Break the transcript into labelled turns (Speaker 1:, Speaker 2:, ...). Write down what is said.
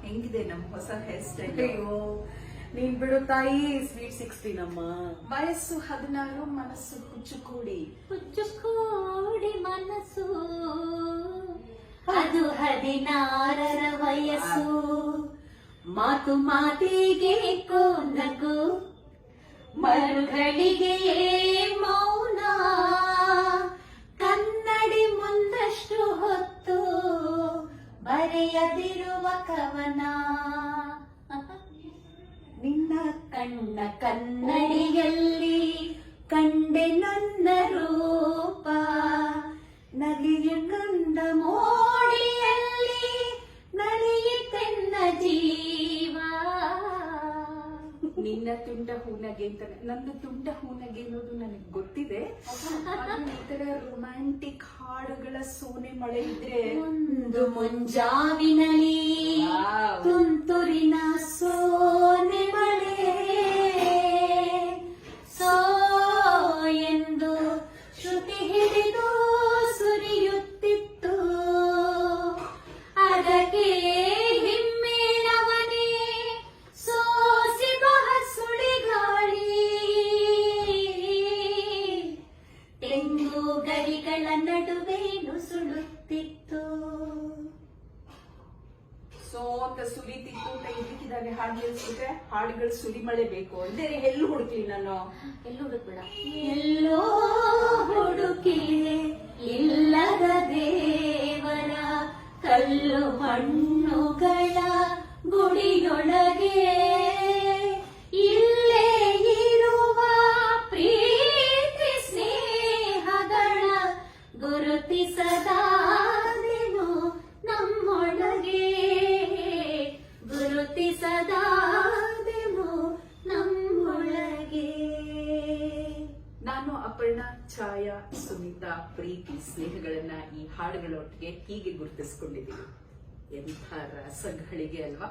Speaker 1: ಹೆಂಗಿದೆ ನಮ್ ಹೊಸ ಹೇರ್ ಸ್ಟೈಲ್?
Speaker 2: ಅಯ್ಯೋ ನೀನ್ ಬಿಡು ತಾಯಿ, ಸ್ವೀಟ್ 16 ನಮ್ಮ
Speaker 1: ವಯಸ್ಸು 16, ಮನಸ್ಸು ಹುಚ್ಚುಕೂಡಿ.
Speaker 3: ಹುಚ್ಚುಕೋಡಿ ಮನಸ್ಸು ಅದು 16ರ ವಯಸ್ಸು. ಮಾತು ಮಾತಿಗೆ ನಗು, ಮರುಗಳಿಗೆ ಮೌನ. ಕನ್ನಡಿ ಮುಂದಷ್ಟು ಹೊತ್ತು ಬರೆಯದಿರುವ ಕವನ. ನಿನ್ನ ಕಣ್ಣ ಕನ್ನಡಿಯಲ್ಲಿ ಕಂಡೆ ನನ್ನ ರೂಪ. ನದಿಯ ಕಂದ ಮೋಡಿಯಲ್ಲಿ ನಡೆಯುತ್ತೆನ್ನ ಜೀವ.
Speaker 1: ನಿನ್ನ ತುಂಡ ಹೂನಗೆ ಅಂತ, ನನ್ನ ತುಂಡ ಹೂನಗೆ ಅನ್ನೋದು ನನಗೆ ಗೊತ್ತಿದೆ. ಈ ತರ ರೊಮ್ಯಾಂಟಿಕ್ ಹಾಡುಗಳ ಸೋನೆ ಮಳೆ ಇದ್ರೆ
Speaker 3: ಒಂದು ಮುಂಜಾವಿನಲ್ಲಿ
Speaker 1: Wow.
Speaker 3: ತುಂತುರಿನ ಸೋನೆ ಮಳೆ. ಸೋ ಎಂದು ಶ್ರುತಿ ಹಿಡಿದು ಸುರಿಯುತ್ತಿತ್ತು. ಅದಕ್ಕೆ ಹಿಮ್ಮೇಳವನೇ ಸೋಸಿದ ಸುಳಿಗಾಳಿ. ತೆಂಗು ಗರಿಗಳ ನಡುವೆ ನುಸುಳುತ್ತಿತ್ತು.
Speaker 1: ಸೋ ಅಂತ ಸುಲಿತಿತ್ತು ಅಂತ ಇದಕ್ಕಿದ್ದಾಗೆ ಹಾಡು ನಿಲ್ಸಿದ್ರೆ ಹಾಡುಗಳು ಸುಲಿ ಮಳೆ ಬೇಕು ಅಂದ್ರೆ ಎಲ್ಲೂ ಹುಡುಕ್ಲಿ ನಾನು.
Speaker 3: ಎಲ್ಲೂ ಹುಡುಕ್ಬೇಡ. ಎಲ್ಲೋ ಹುಡುಕಿ ಇಲ್ಲದ ದೇವರ ಕಲ್ಲು ಮಣ್ಣುಗಳ ಗುಡಿಯೊಳಗೆ ಇಲ್ಲೇ ಇರುವ ಪ್ರೀತಿ ಸ್ನೇಹಗಳ ಗುರುತಿಸದಾದೆನು ನಮ್ಮೊಳಗೆ. ಗುರುತಿಸದಾದೆನು ನಮ್ಮೊಳಗೆ.
Speaker 1: ನಾನು ಅಪರ್ಣಾ, ಛಾಯಾ, ಸುನೀತಾ ಪ್ರೀತಿ ಸ್ನೇಹಗಳನ್ನ ಈ ಹಾಡುಗಳೊಟ್ಟಿಗೆ ಹೀಗೆ ಗುರುತಿಸ್ಕೊಂಡಿದ್ದೀನಿ. ಎಂಥ ರಸಗಳಿಗೆ ಅಲ್ವಾ?